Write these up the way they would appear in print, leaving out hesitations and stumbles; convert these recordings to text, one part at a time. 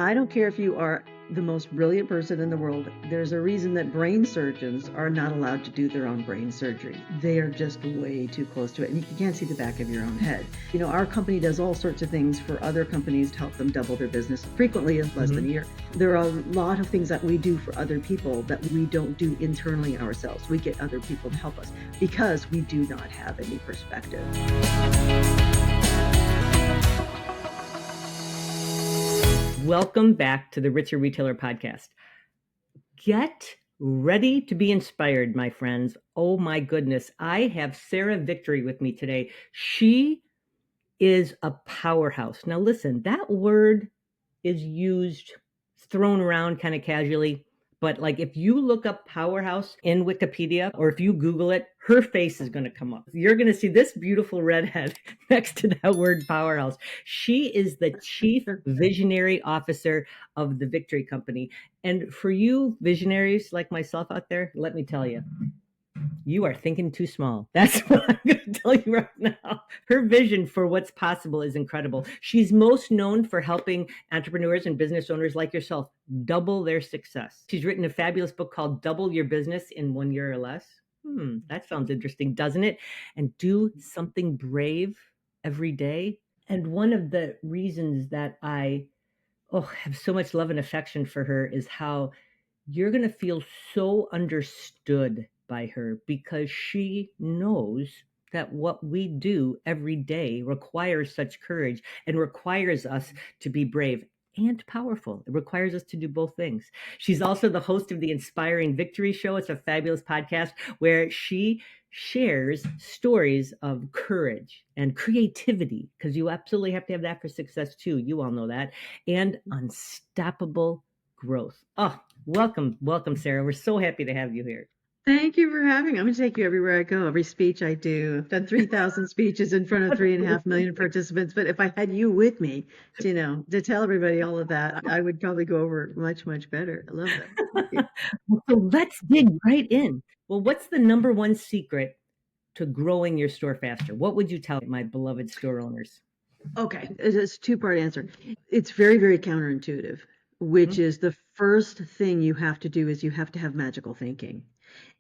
I don't care if you are the most brilliant person in the world. There's a reason that brain surgeons are not allowed to do their own brain surgery. They are just way too close to it. And you can't see the back of your own head. You know, our company does all sorts of things for other companies to help them double their business, frequently in less than a year. There are a lot of things that we do for other people that we don't do internally ourselves. We get other people to help us because we do not have any perspective. Welcome back to the Richer Retailer Podcast. Get ready to be inspired, my friends. Oh my goodness. I have Sarah Victory with me today. She is a powerhouse. Now listen, that word is used, thrown around kind of casually. But like if you look up powerhouse in Wikipedia or if you Google it, her face is going to come up. You're going to see this beautiful redhead next to that word powerhouse. She is the chief visionary officer of the Victory Company. And for you visionaries like myself out there, let me tell you, you are thinking too small. That's what I'm going to tell you right now. Her vision for what's possible is incredible. She's most known for helping entrepreneurs and business owners like yourself double their success. She's written a fabulous book called Double Your Business in 1 Year or Less. That sounds interesting, doesn't it? And do something brave every day. And one of the reasons that I have so much love and affection for her is how you're going to feel so understood by her because she knows that what we do every day requires such courage and requires us to be brave and powerful. It requires us to do both things. She's also the host of the Inspiring Victory Show. It's a fabulous podcast where she shares stories of courage and creativity, because you absolutely have to have that for success too. You all know that. And unstoppable growth. Oh, welcome, Sarah. We're so happy to have you here. Thank you for having me. I'm going to take you everywhere I go, every speech I do. I've done 3,000 speeches in front of 3.5 million participants. But if I had you with me, to tell everybody all of that, I would probably go over it much, much better. I love that. So let's dig right in. Well, what's the number one secret to growing your store faster? What would you tell my beloved store owners? Okay, it's a two-part answer. It's very, very counterintuitive, which is the first thing you have to do is you have to have magical thinking.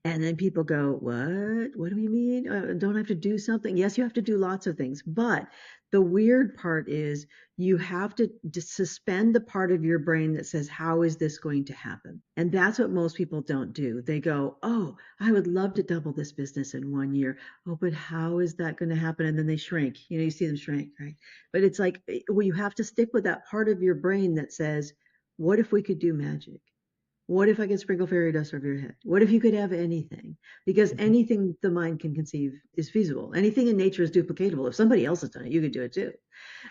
And then people go, what? What do you mean? Don't I have to do something? Yes, you have to do lots of things. But the weird part is you have to suspend the part of your brain that says, how is this going to happen? And that's what most people don't do. They go, oh, I would love to double this business in 1 year. Oh, but how is that going to happen? And then they shrink. You see them shrink, right? But it's like, well, you have to stick with that part of your brain that says, what if we could do magic? What if I could sprinkle fairy dust over your head? What if you could have anything? Because anything the mind can conceive is feasible. Anything in nature is duplicatable. If somebody else has done it, you could do it too.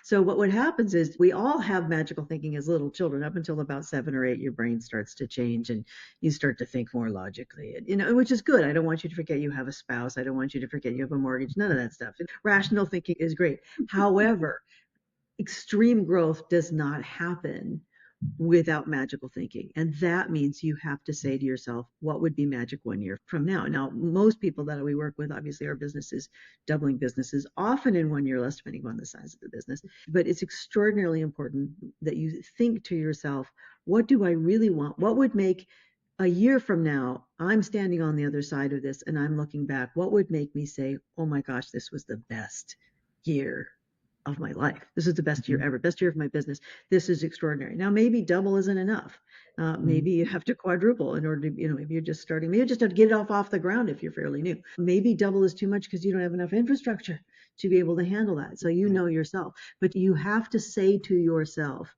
So what happens is we all have magical thinking as little children. Up until about 7 or 8, your brain starts to change and you start to think more logically, which is good. I don't want you to forget you have a spouse. I don't want you to forget you have a mortgage. None of that stuff. Rational thinking is great. However, extreme growth does not happen without magical thinking. And that means you have to say to yourself, what would be magic 1 year from now? Now, most people that we work with, obviously our businesses, doubling businesses, often in 1 year less, depending on the size of the business. But it's extraordinarily important that you think to yourself, what do I really want? What would make a year from now, I'm standing on the other side of this and I'm looking back, what would make me say, oh my gosh, this was the best year of my life. This is the best year ever, best year of my business. This is extraordinary. Now, maybe double isn't enough. Maybe you have to quadruple in order to, maybe you're just starting. Maybe you just have to get it off the ground if you're fairly new. Maybe double is too much because you don't have enough infrastructure to be able to handle that. So you know yourself, but you have to say to yourself,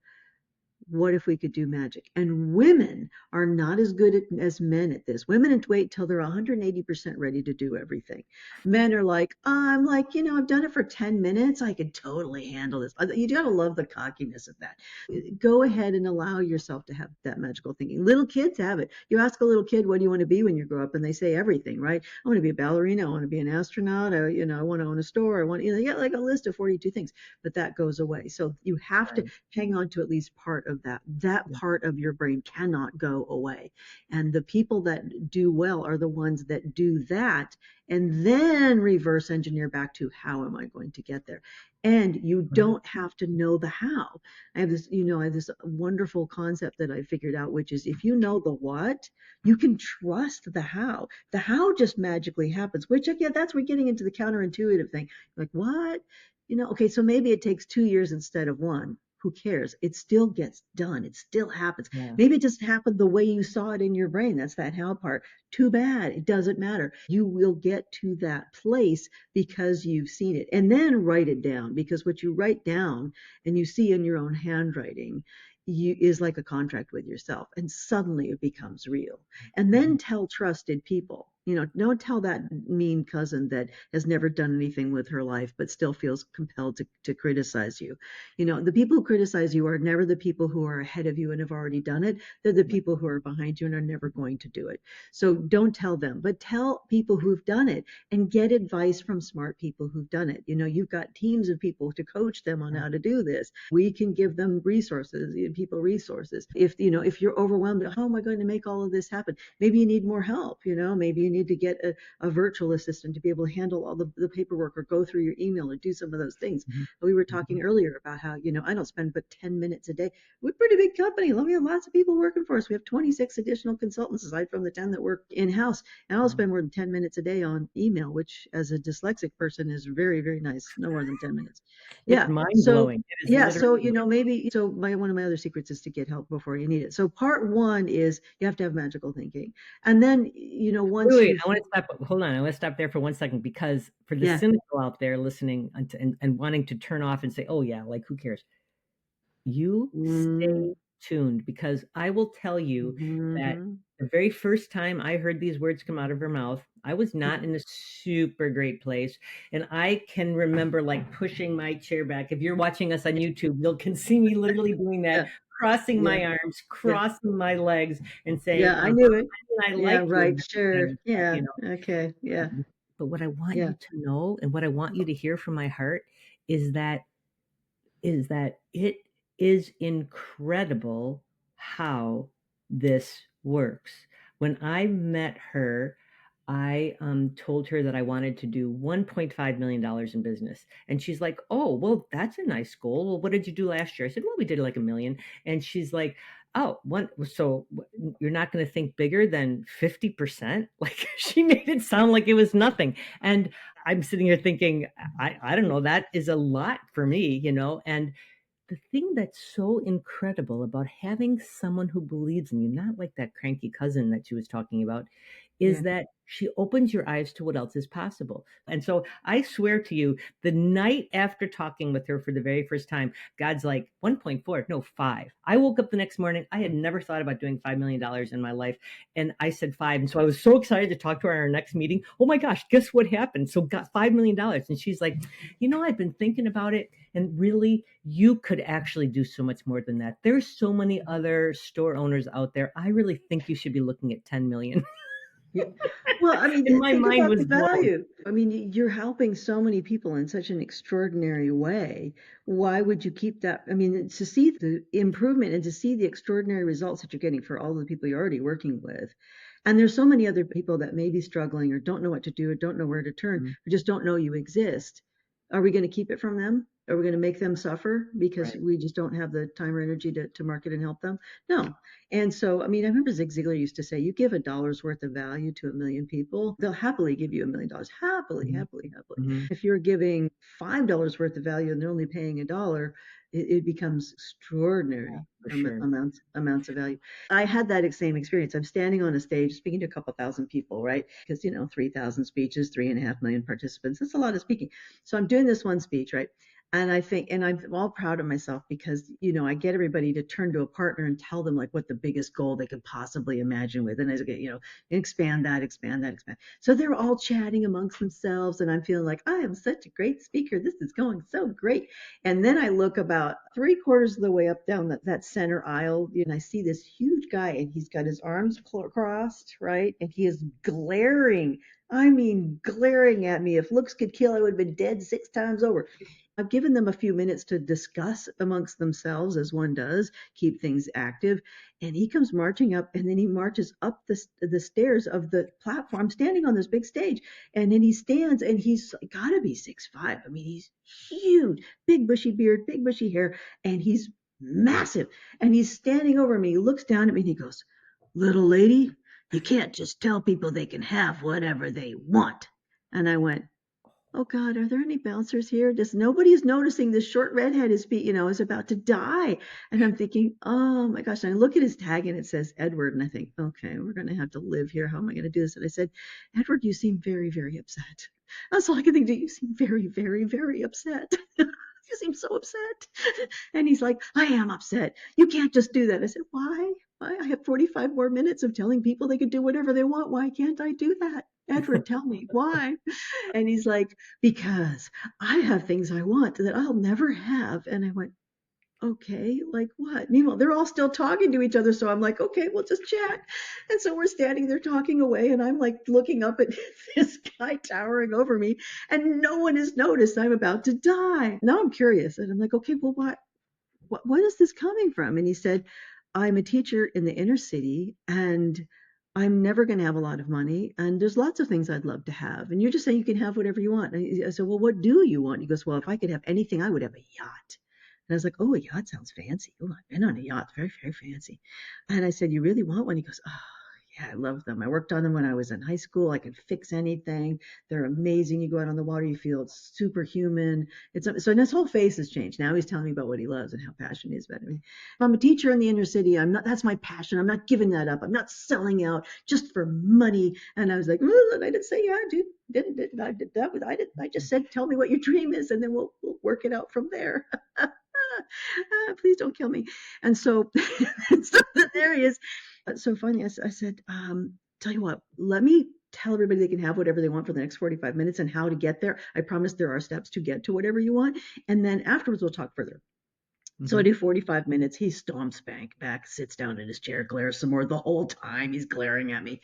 what if we could do magic? And women are not as good as men at this. Women wait till they're 180% ready to do everything. Men are like, I'm like, I've done it for 10 minutes. I could totally handle this. You got to love the cockiness of that. Go ahead and allow yourself to have that magical thinking. Little kids have it. You ask a little kid, what do you want to be when you grow up? And they say everything, right? I want to be a ballerina. I want to be an astronaut. I want to own a store. You get like a list of 42 things, but that goes away. So you have to hang on to at least part of that. That Yeah. part of your brain cannot go away. And the people that do well are the ones that do that and then reverse engineer back to how am I going to get there? And you Right. don't have to know the how. I have this wonderful concept that I figured out, which is if you know the what, you can trust the how. The how just magically happens, which again, that's we're getting into the counterintuitive thing. Like, what? Okay, so maybe it takes 2 years instead of one. Who cares? It still gets done. It still happens. Yeah. Maybe it just happened the way you saw it in your brain. That's that how part. Too bad. It doesn't matter. You will get to that place because you've seen it. And then write it down because what you write down and you see in your own handwriting is like a contract with yourself. And suddenly it becomes real. And then tell trusted people. Don't tell that mean cousin that has never done anything with her life but still feels compelled to criticize you. The people who criticize you are never the people who are ahead of you and have already done it. They're the Right. people who are behind you and are never going to do it. So don't tell them, but tell people who've done it and get advice from smart people who've done it. You've got teams of people to coach them on Right. how to do this. We can give them resources, people resources. If you're overwhelmed, how am I going to make all of this happen? Maybe you need more help. Maybe you need to get a virtual assistant to be able to handle all the paperwork or go through your email or do some of those things. Mhm. We were Mhm. talking earlier about how, I don't spend but 10 minutes a day. We're a pretty big company. We have lots of people working for us. We have 26 additional consultants aside from the 10 that work in-house. And I'll Wow. spend more than 10 minutes a day on email, which as a dyslexic person is very, very nice. No more than 10 minutes. It's Yeah. mind So, blowing. It is yeah. literally So, mind maybe, so one of my other secrets is to get help before you need it. So part one is you have to have magical thinking. And then, Wait, once wait, you've, I want to stop. Hold on. I want to stop there for 1 second because for the yeah. cynical out there listening and wanting to turn off and say, oh, yeah, like who cares? You Mm-hmm. stay tuned because I will tell you that Mm-hmm. the very first time I heard these words come out of her mouth, I was not in a super great place. And I can remember like pushing my chair back. If you're watching us on YouTube, you can see me literally doing that, Yeah. crossing Yeah. my arms, Yeah. crossing my legs, and saying, Yeah. I knew it. I Yeah. like you and Right. Sure. everything, Yeah. Okay. Yeah. but what I want Yeah. you to know and what I want you to hear from my heart is that it is incredible how this works. When I met her, I told her that I wanted to do $1.5 million in business. And she's like, oh, well, that's a nice goal. Well, what did you do last year? I said, well, we did like a million. And she's like, oh, so you're not going to think bigger than 50%? Like she made it sound like it was nothing. And I'm sitting here thinking, I don't know, that is a lot for me. And the thing that's so incredible about having someone who believes in you, not like that cranky cousin that she was talking about, is Yeah. that she opens your eyes to what else is possible. And so I swear to you, the night after talking with her for the very first time, God's like 1.4, no, 5. I woke up the next morning. I had never thought about doing $5 million in my life. And I said 5. And so I was so excited to talk to her at our next meeting. Oh my gosh, guess what happened? So got $5 million. And she's like, I've been thinking about it. And really, you could actually do so much more than that. There's so many other store owners out there. I really think you should be looking at 10 million. Yeah. Well, I mean, And my think mind about was the blown. value. I mean, you're helping so many people in such an extraordinary way. Why would you keep that? I mean, to see the improvement and to see the extraordinary results that you're getting for all the people you're already working with. And there's so many other people that may be struggling or don't know what to do or don't know where to turn Mhm. or just don't know you exist. Are we going to keep it from them? Are we going to make them suffer because Right. we just don't have the time or energy to market and help them? No. And so, I mean, I remember Zig Ziglar used to say, you give $1 worth of value to 1 million people, they'll happily give you $1 million. Happily, Mhm. happily, happily. Mhm. If you're giving $5 worth of value and they're only paying $1, it becomes Yeah, extraordinary for sure. amounts of value. I had that same experience. I'm standing on a stage speaking to a couple thousand people, right? Because 3,000 speeches, 3.5 million participants. That's a lot of speaking. So I'm doing this one speech, right? And I think, and I'm all proud of myself because, I get everybody to turn to a partner and tell them like what the biggest goal they could possibly imagine with. And I get, expand that, expand that, expand. So they're all chatting amongst themselves. And I'm feeling like I am such a great speaker. This is going so great. And then I look about 3/4 of the way up down that center aisle, and I see this huge guy and he's got his arms crossed, right? And he is glaring. I mean, glaring at me. If looks could kill, I would have been dead 6 times over. I've given them a few minutes to discuss amongst themselves, as one does, keep things active. And he comes marching up, and then he marches up the stairs of the platform. I'm standing on this big stage, and then he stands, and he's got to be 6'5". I mean, he's huge, big bushy beard, big bushy hair, and he's massive. And he's standing over me. He looks down at me, and he goes, "Little lady, you can't just tell people they can have whatever they want." And I went, "Oh God, are there any bouncers here? Just nobody's noticing this short redhead is about to die." And I'm thinking, oh my gosh. And I look at his tag and it says Edward. And I think, okay, we're going to have to live here. How am I going to do this? And I said, "Edward, you seem very, very upset." That's all I can think of. "You seem very, very, very upset." "You seem so upset." And he's like, "I am upset. You can't just do that." I said, "Why? Why? I have 45 more minutes of telling people they could do whatever they want. Why can't I do that? Edward, tell me why." And he's like, "Because I have things I want that I'll never have." And I went, "Okay, like what?" Meanwhile, they're all still talking to each other. So I'm like, "Okay, we'll just chat." And so we're standing there talking away. And I'm like looking up at this guy towering over me. And no one has noticed I'm about to die. Now I'm curious. And I'm like, "Okay, well, what is this coming from?" And he said, "I'm a teacher in the inner city, and I'm never going to have a lot of money. And there's lots of things I'd love to have. And you're just saying you can have whatever you want." And I said, "Well, what do you want?" He goes, "Well, if I could have anything, I would have a yacht." And I was like, "Oh, a yacht sounds fancy. Oh, I've been on a yacht. Very, very fancy." And I said, "You really want one?" He goes, "Oh, yeah, I love them. I worked on them when I was in high school. I can fix anything. They're amazing. You go out on the water, you feel superhuman." So his whole face has changed. Now he's telling me about what he loves and how passionate he is about it. If I'm a teacher in the inner city, I'm not. That's my passion. I'm not giving that up. I'm not selling out just for money. And I was like, "I didn't say yeah, dude. Didn't I did that? I just said, tell me what your dream is, and then we'll work it out from there." Please don't kill me. And so, so there he is. So finally, I said, "Tell you what, let me tell everybody they can have whatever they want for the next 45 minutes and how to get there. I promise there are steps to get to whatever you want. And then afterwards, we'll talk further." So I do 45 minutes. He stomps back, sits down in his chair, glares some more. The whole time he's glaring at me.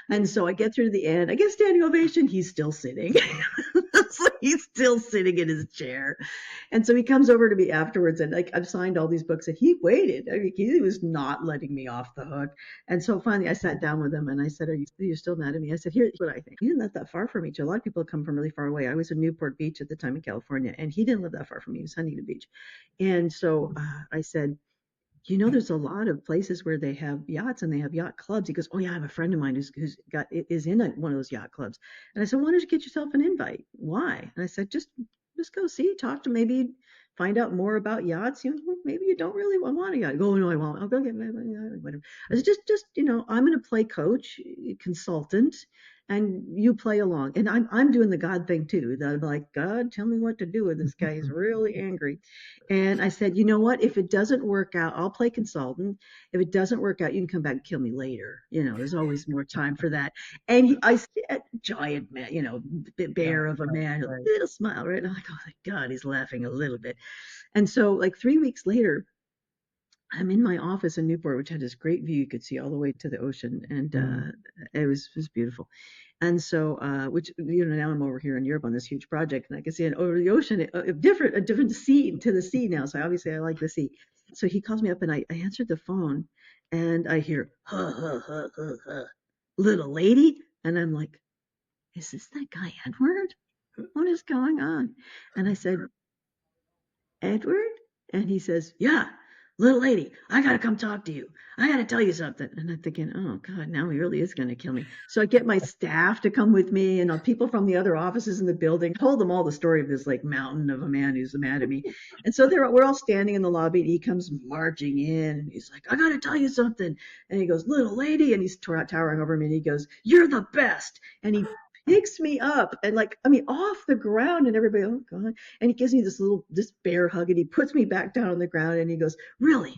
And so I get through to the end. I get standing ovation. He's still sitting. So he's still sitting in his chair. And so he comes over to me afterwards, and like I've signed all these books, and he waited. I mean, he was not letting me off the hook. And so finally I sat down with him and I said, "Are you still mad at me?" I said, "Here's what I think. He didn't live that far from me. A lot of people come from really far away. I was in Newport Beach at the time in California, and he didn't live that far from me. He was Huntington Beach." And so I said, "There's a lot of places where they have yachts and they have yacht clubs." He goes, "Oh yeah, I have a friend of mine is in one of those yacht clubs." And I said, "Why don't you get yourself an invite?" "Why?" And I said, just go see, talk to, maybe find out more about yachts. Maybe you don't really want a yacht." "Go, "Oh, no, I won't. I'll go get whatever." I said, just I'm going to play coach, consultant, and you play along. And I'm doing the God thing too. That I'm like, "God, tell me what to do with this guy. He's really angry." And I said, "You know what? If it doesn't work out, I'll play consultant. If it doesn't work out, you can come back and kill me later. There's always more time for that." And I said, giant man, bear of a man, a little smile, right? And I'm like, "Oh my God," he's laughing a little bit. And so like 3 weeks later, I'm in my office in Newport, which had this great view. You could see all the way to the ocean, and it was beautiful. And so, which now I'm over here in Europe on this huge project, and I can see it over the ocean, a different sea to the sea now. So obviously, I like the sea. So he calls me up, and I answered the phone, and I hear, "Huh, huh, huh, huh, huh, little lady," and I'm like, "Is this that guy Edward? What is going on?" And I said, "Edward?" And he says, "Yeah, little lady, I got to come talk to you. I got to tell you something." And I'm thinking, oh God, now he really is going to kill me. So I get my staff to come with me, and people from the other offices in the building. Told them all the story of this like mountain of a man who's mad at me. And so we're all standing in the lobby, and he comes marching in, and he's like, "I got to tell you something." And he goes, "Little lady," and he's towering over me, and he goes, "You're the best." And he picks me up and off the ground, and everybody, oh God. And he gives me this bear hug, and he puts me back down on the ground, and he goes, "Really?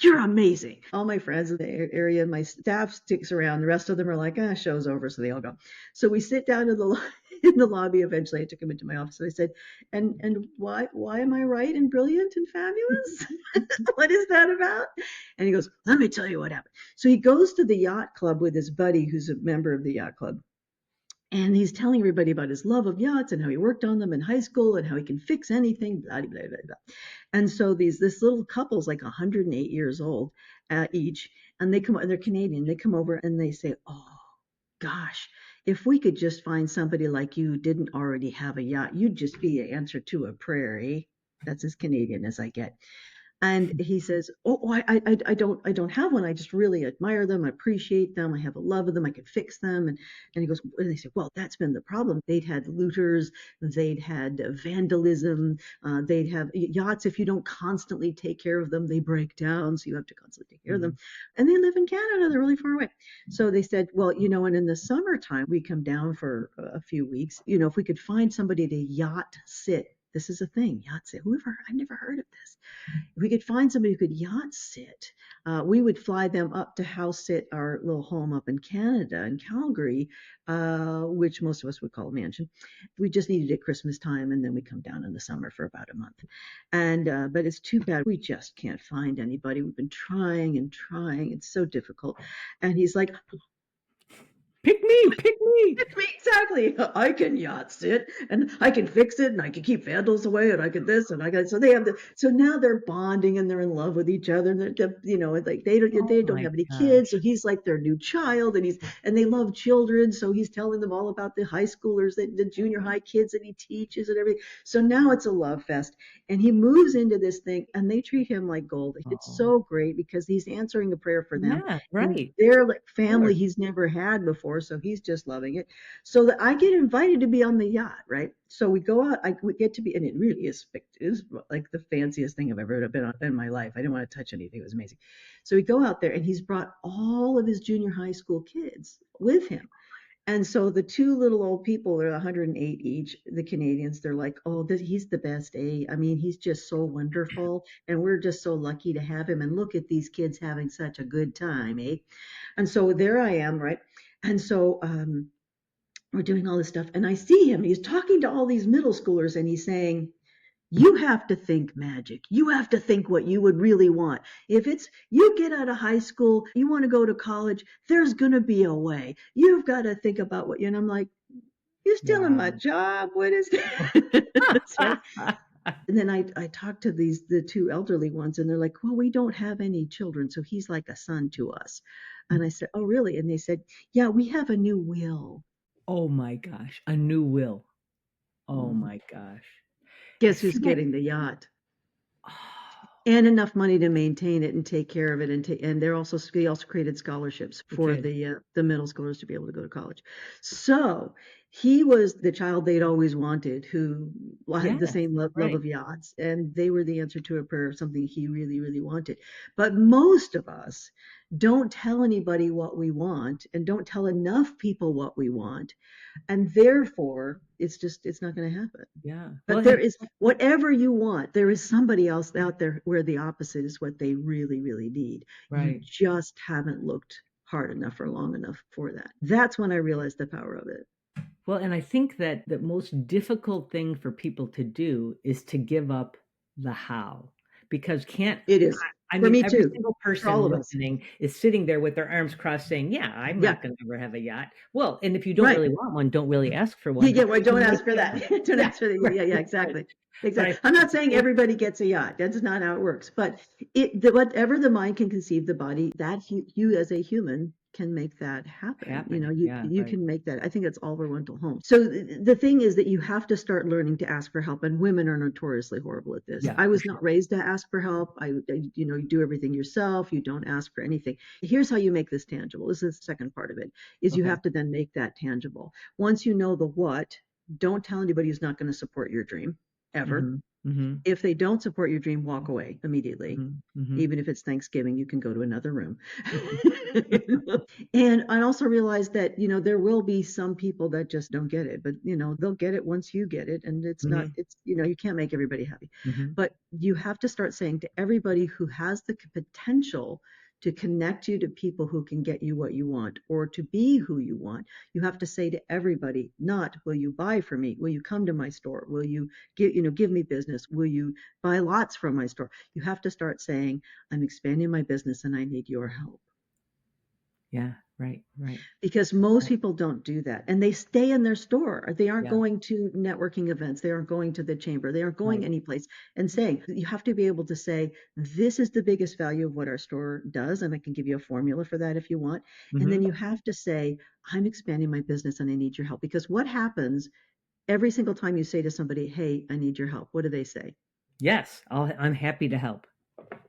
You're amazing." All my friends in the area and my staff sticks around. The rest of them are like, show's over. So they all go. So we sit down in the lobby. Eventually I took him into my office, and I said, and why am I right and brilliant and fabulous? What is that about? And he goes, "Let me tell you what happened." So he goes to the yacht club with his buddy who's a member of the yacht club. And he's telling everybody about his love of yachts and how he worked on them in high school and how he can fix anything, blah, blah, blah, blah. And so this little couple's like 108 years old each, and they're Canadian. They come over and they say, "Oh gosh, if we could just find somebody like you who didn't already have a yacht, you'd just be an answer to a prayer, eh?" That's as Canadian as I get. And he says, "Oh, I don't have one. I just really admire them. I appreciate them. I have a love of them. I can fix them." And he goes, and they say, "Well, that's been the problem. They'd had looters, they'd had vandalism, they'd have yachts. If you don't constantly take care of them, they break down. So you have to constantly take care of them. Mhm. And they live in Canada. They're really far away." So they said, "Well, and in the summertime, we come down for a few weeks. If we could find somebody to yacht sit." This is a thing, yacht sit. I've never heard of this. If we could find somebody who could yacht sit, we would fly them up to house sit our little home up in Canada, in Calgary, which most of us would call a mansion. We just needed it at Christmas time, and then we come down in the summer for about a month. And but it's too bad we just can't find anybody. We've been trying and trying. It's so difficult. And he's like, Pick me, pick me. exactly. I can yacht sit and I can fix it and I can keep vandals away and I can this and I can. So so now they're bonding and they're in love with each other. And like Oh they don't my have any kids. So gosh. he's like their new child and they love children. So he's telling them all about the high schoolers, the junior high kids that he teaches and everything. So now it's a love fest and he moves into this thing and they treat him like gold. It's Oh, so great because he's answering a prayer for them yeah, and right. they're like family Sure. he's never had before, so he's just loving it. So that I get invited to be on the yacht, right? So we go out, we get to be, and it really is like the fanciest thing I've ever been on in my life. I didn't want to touch anything; it was amazing. So we go out there, and he's brought all of his junior high school kids with him. And so the two little old people are 108 each, the Canadians, they're like, "Oh, he's the best, eh? I mean, he's just so wonderful. And we're just so lucky to have him. And look at these kids having such a good time, eh?" And so there I am, right? And so we're doing all this stuff. And I see him. He's talking to all these middle schoolers and he's saying, "You have to think magic. You have to think what you would really want. If it's you get out of high school, you want to go to college, there's going to be a way. You've got to think about what you." And I'm like, "You're stealing my Wow. job. What is that?" That's right. And then I talked to the two elderly ones, and they're like, "Well, we don't have any children, so he's like a son to us." And I said, "Oh, really?" And they said, "Yeah, we have a new will." Oh my gosh. A new will. Oh Mhm. my gosh. Guess See who's that? getting the yacht? Oh, And enough money to maintain it and take care of it, and they also created scholarships they for did. the middle schoolers to be able to go to college. So he was the child they'd always wanted, who had the Yes, same love right. of yachts, and they were the answer to a prayer of something he really really wanted. But most of us don't tell anybody what we want and don't tell enough people what we want, and therefore it's not going to happen. Yeah. Well, But there is whatever you want, there is somebody else out there where the opposite is what they really, really need. You right. just haven't looked hard enough or long enough for that. That's when I realized the power of it. Well, and I think that the most difficult thing for people to do is to give up the how. Because can't It is. I For mean, me every too. single For all person of us. listening is sitting there with their arms crossed saying, "Yeah, I'm Yeah. not gonna ever have a yacht." Well, and if you don't Right. really want one, don't really ask for Yeah, one yeah, well, because you don't might ask for get that. one. Don't Yeah, ask for the, right, yeah, yeah, right. exactly. But I Exactly. I'm think not it's saying so everybody gets a yacht. That's not how it works. But whatever the mind can conceive, the body, that you as a human can make that happen. happen. Yeah, You right. can make that. I think that's all we're going to home. So the thing is that you have to start learning to ask for help, and women are notoriously horrible at this. Yeah, I for was not sure. raised to ask for help. You do everything yourself. You don't ask for anything. Here's how you make this tangible. This is the second part of it, is you Okay. have to then make that tangible. Once you know the what, don't tell anybody who's not going to support your dream ever. Mhm. Mhm. If they don't support your dream, walk away immediately. Mhm. Mhm. Even if it's Thanksgiving, you can go to another room. And I also realized that, there will be some people that just don't get it, but, they'll get it once you get it. And Mhm. you can't make everybody happy. Mhm. But you have to start saying to everybody who has the potential to connect you to people who can get you what you want or to be who you want, you have to say to everybody, not, "Will you buy from me? Will you come to my store? Will you give me business? Will you buy lots from my store?" You have to start saying, "I'm expanding my business and I need your help." Yeah. Right. Right. Because most people don't do that, and they stay in their store. They aren't Yeah. going to networking events. They aren't going to the chamber. They aren't going Right. anyplace and saying, you have to be able to say, this is the biggest value of what our store does. And I can give you a formula for that if you want. And Mm-hmm. then you have to say, I'm expanding my business and I need your help. Because what happens every single time you say to somebody, hey, I need your help? What do they say? Yes. I'm happy to help.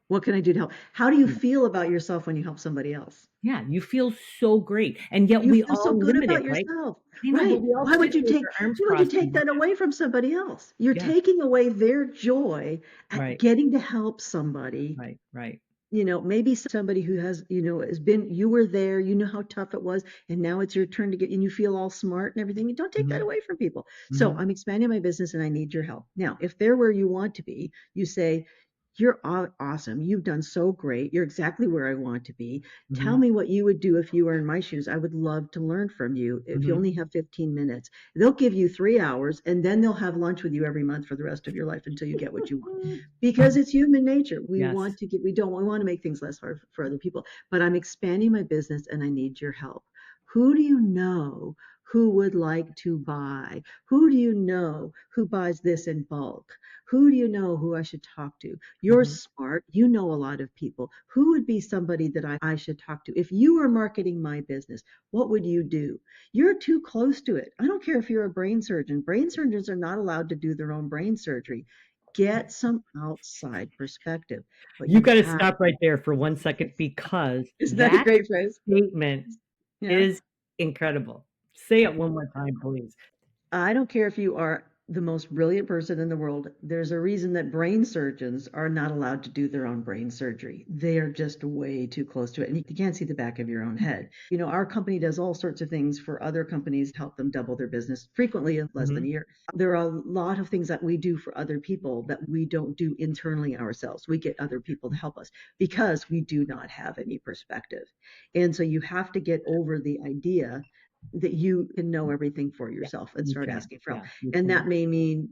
What can I do to help? How do you Yeah. feel about yourself when you help somebody else? Yeah. You feel so great. And yet You we feel so all good limit it, about right? yourself. I know, but Right. we all Why sit would you here with take our arms why would you crossed take and go, that away from somebody else? You're yeah. taking away their joy at Right. getting to help somebody. Right. Right. Maybe somebody who has been, you were there, you know how tough it was, and now it's your turn to get, and you feel all smart and everything. You don't take that Mm-hmm. away from people. So Mm-hmm. I'm expanding my business and I need your help. Now, if they're where you want to be, you say, you're awesome. You've done so great. You're exactly where I want to be. Tell Mm-hmm. me what you would do if you were in my shoes. I would love to learn from you if you Mm-hmm. only have 15 minutes. They'll give you 3 hours and then they'll have lunch with you every month for the rest of your life until you get what you want, because it's human nature. We Yes. want to get, we want to make things less hard for other people. But I'm expanding my business and I need your help. Who do you know who would like to buy? Who do you know who buys this in bulk? Who do you know who I should talk to? You're Mm-hmm. smart. You know a lot of people. Who would be somebody that I should talk to? If you were marketing my business, what would you do? You're too close to it. I don't care if you're a brain surgeon. Brain surgeons are not allowed to do their own brain surgery. Get some outside perspective. But You you got to have, stop right there for 1 second because isn't that a that great phrase? statement Yeah. is incredible. Say it one more time, please. I don't care if you are the most brilliant person in the world. There's a reason that brain surgeons are not allowed to do their own brain surgery. They are just way too close to it. And you can't see the back of your own head. Our company does all sorts of things for other companies to help them double their business, frequently in less than Mm-hmm. a year. There are a lot of things that we do for other people that we don't do internally ourselves. We get other people to help us because we do not have any perspective. And so you have to get over the idea that you can know everything for Yeah, yourself and you start can. asking for help. Yeah, you And that can. may mean,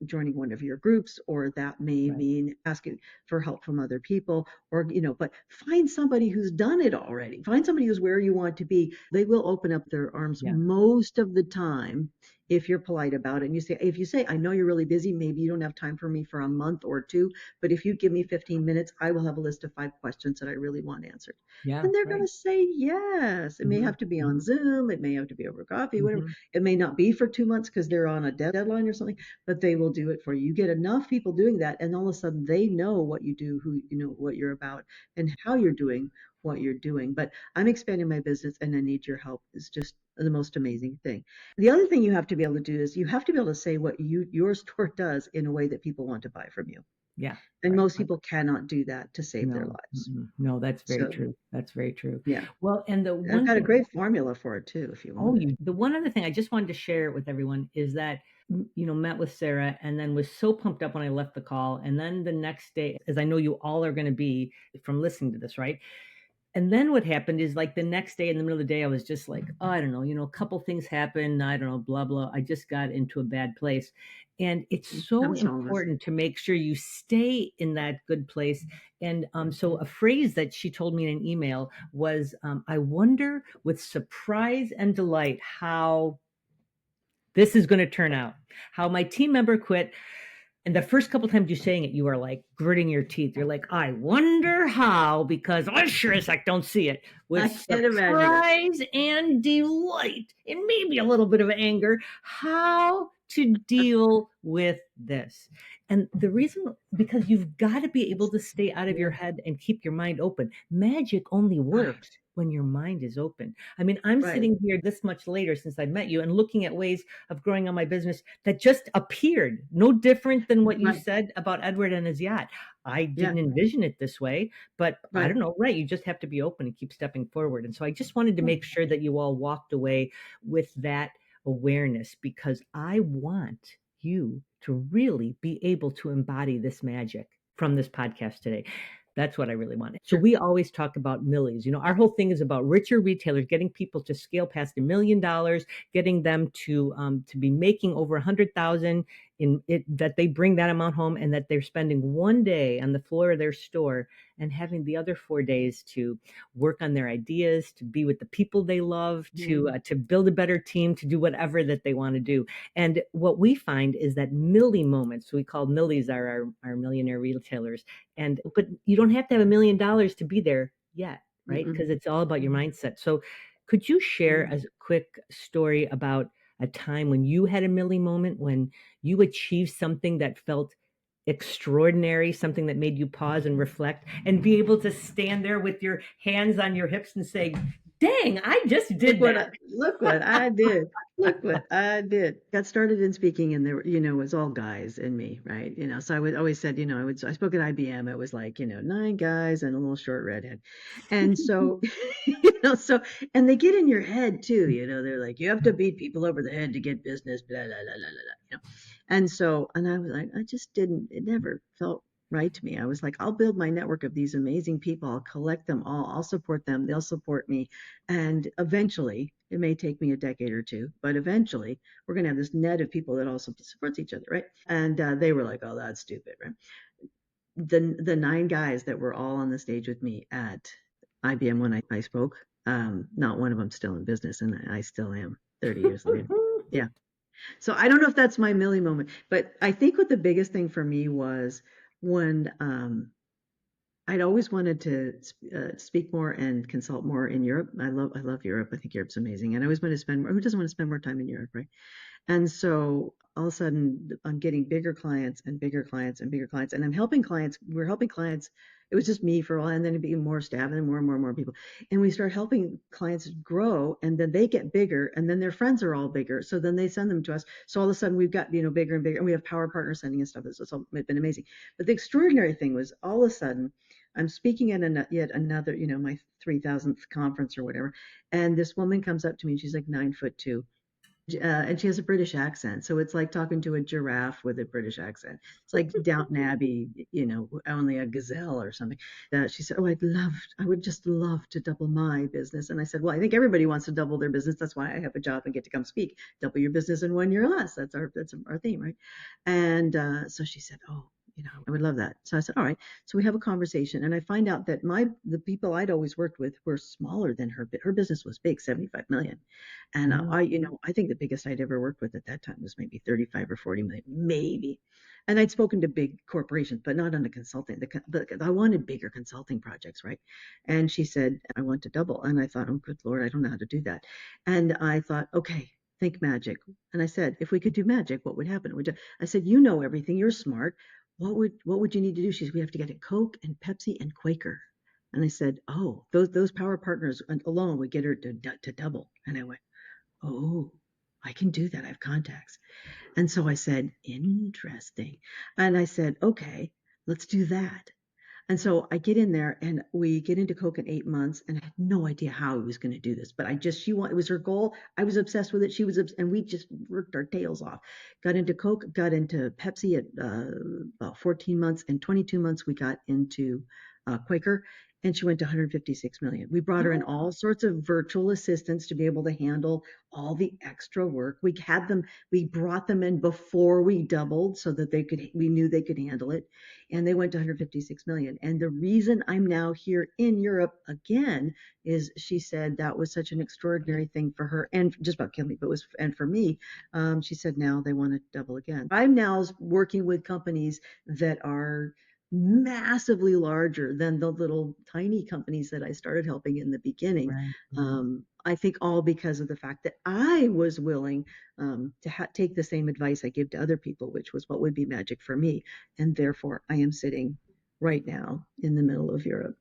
joining one of your groups, or that may Right. mean asking for help from other people, or, but find somebody who's done it already. Find somebody who's where you want to be. They will open up their arms Yeah. most of the time if you're polite about it. And if you say, I know you're really busy, maybe you don't have time for me for a month or two, but if you give me 15 minutes, I will have a list of 5 questions that I really want answered. Yeah. And they're going Right. to say yes. It may Mm-hmm. have to be on Mm-hmm. Zoom. It may have to be over coffee, whatever. Mm-hmm. It may not be for 2 months because they're on a deadline or something, but they will do it for you. You get enough people doing that, and all of a sudden they know what you do, who you know what you're about, and how you're doing what you're doing. But I'm expanding my business and I need your help is just the most amazing thing. The other thing you have to be able to do is you have to be able to say what your store does in a way that people want to buy from you. Yeah. And Right. most Right. people cannot do that to save their No. lives. Mm-mm. No, that's very So, true. That's very true. yeah. Well, and the I've one got a thing, great formula for it too, if you oh, want it. the one other thing I just wanted to share with everyone is that, met with Sarah and then was so pumped up when I left the call. And then the next day, as I know you all are going to be from listening to this, right? And then what happened is like the next day in the middle of the day, I was just like, oh, I don't know, a couple things happened. I don't know, blah, blah. I just got into a bad place. And it's so Happens to all of us. important to make sure you stay in that good place. And so a phrase that she told me in an email was, I wonder with surprise and delight how this is going to turn out, how my team member quit. And the first couple times you're saying it, you are like gritting your teeth. You're like, I wonder how, because I sure as heck don't see it. With I can't imagine it. surprise and delight, and maybe a little bit of anger, how to deal with this. And the reason, because you've got to be able to stay out of your Yeah. head and keep your mind open. Magic only Right. works when your mind is open. I mean, I'm Right. sitting here this much later since I met you and looking at ways of growing on my business that just appeared, no different than what you Right. said about Edward and his yacht. I Yeah. didn't envision it this way, but I Right. don't know, right? You just have to be open and keep stepping forward. And so I just wanted to Yeah. make sure that you all walked away with that awareness, because I want you to really be able to embody this magic from this podcast today. That's what I really wanted. So Sure. we always talk about millies. Our whole thing is about richer retailers, getting people to scale past $1 million, getting them to be making over 100,000 that they bring that amount home, and that they're spending one day on the floor of their store and having the other 4 days to work on their ideas, to be with the people they love, to build a better team, to do whatever that they want to do. And what we find is that milli moments, we call millis are our millionaire retailers. But you don't have to have $1 million to be there yet, right? Because it's all about your mindset. So could you share a quick story about a time when you had a milli moment, when you achieved something that felt extraordinary, something that made you pause and reflect and be able to stand there with your hands on your hips and say, dang, I just did that. Look what I did. Look what I did. Got started in speaking, and there were, it was all guys and me, right? So I would always said, I spoke at IBM. It was like, 9 guys and a little short redhead. And so, and they get in your head too, they're like, you have to beat people over the head to get business, blah, blah, blah, blah, blah, And I was like, it never felt right to me. I was like, I'll build my network of these amazing people. I'll collect them all. I'll support them. They'll support me. And eventually, it may take me a decade or two, but eventually we're going to have this net of people that also supports each other, right? And they were like, oh, that's stupid, right? The 9 guys that were all on the stage with me at IBM when I spoke, not one of them still in business, and I still am 30 years later. Yeah. So I don't know if that's my milli moment, but I think what the biggest thing for me was when I'd always wanted to speak more and consult more in Europe. I love Europe. I think Europe's amazing, and I always want to spend more. Who doesn't want to spend more time in Europe, right? And so all of a sudden, I'm getting bigger clients and bigger clients and bigger clients, and I'm helping clients. We're helping clients. It was just me for a while, and then it'd be more staff, and then more and more and more people. And we start helping clients grow, and then they get bigger, and then their friends are all bigger. So then they send them to us. So all of a sudden, we've got bigger and bigger, and we have power partners sending us stuff. It's been amazing. But the extraordinary thing was, all of a sudden, I'm speaking at yet another, my 3,000th conference or whatever, and this woman comes up to me, and she's like 9'2". And she has a British accent. So it's like talking to a giraffe with a British accent. It's like Downton Abbey, only a gazelle or something. She said, oh, I would just love to double my business. And I said, well, I think everybody wants to double their business. That's why I have a job and get to come speak. Double your business in 1 year or less. That's our theme, right? And so she said, oh, I would love that. So I said, all right. So we have a conversation, and I find out that the people I'd always worked with were smaller than her. Her business was big, 75 million. And I think the biggest I'd ever worked with at that time was maybe 35 or 40 million, maybe. And I'd spoken to big corporations, but not on the consulting. But I wanted bigger consulting projects, right? And she said, I want to double. And I thought, oh, good Lord, I don't know how to do that. And I thought, okay, think magic. And I said, if we could do magic, what would happen? I said, you know everything. You're smart. What would you need to do? She said, we have to get it Coke and Pepsi and Quaker. And I said, oh, those power partners alone would get her to double. And I went, oh, I can do that. I have contacts. And so I said, interesting. And I said, okay, let's do that. And so I get in there, and we get into Coke in 8 months, and I had no idea how I was going to do this, but it was her goal. I was obsessed with it. She was, and we just worked our tails off. Got into Coke, got into Pepsi at about 14 months, and 22 months we got into Quaker, and she went to 156 million. We brought her in all sorts of virtual assistants to be able to handle all the extra work. We brought them in before we doubled so that we knew they could handle it. And they went to 156 million. And the reason I'm now here in Europe again is she said that was such an extraordinary thing for her, and just about killed me, and for me, she said now they want to double again. I'm now working with companies that are massively larger than the little tiny companies that I started helping in the beginning. Right. I think all because of the fact that I was willing to take the same advice I give to other people, which was what would be magic for me. And therefore, I am sitting right now in the middle of Europe.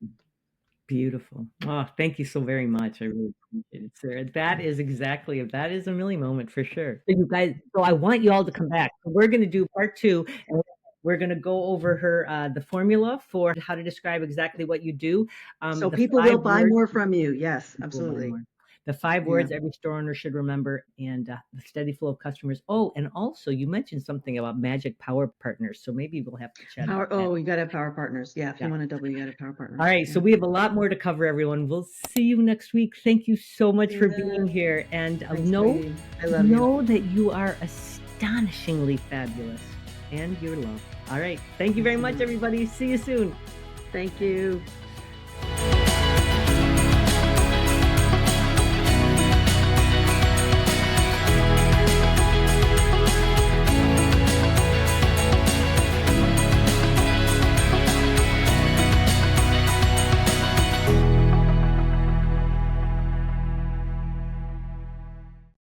Beautiful. Oh, thank you so very much. I really appreciate it, Sarah. That is a milli moment for sure. So you guys, I want you all to come back. So we're going to do part 2, and we're going to go over the formula for how to describe exactly what you do. So people will buy more from you. Yes, absolutely. The 5 words every store owner should remember, and the steady flow of customers. Oh, and also you mentioned something about magic power partners. So maybe we'll have to chat about that. You got to have power partners. Yeah, if you want to double, you got to have power partners. All right, so we have a lot more to cover, everyone. We'll see you next week. Thank you so much for being here. And know that you are a astonishingly fabulous, and you're loved. All right. Thank you very much, everybody. See you soon. Thank you.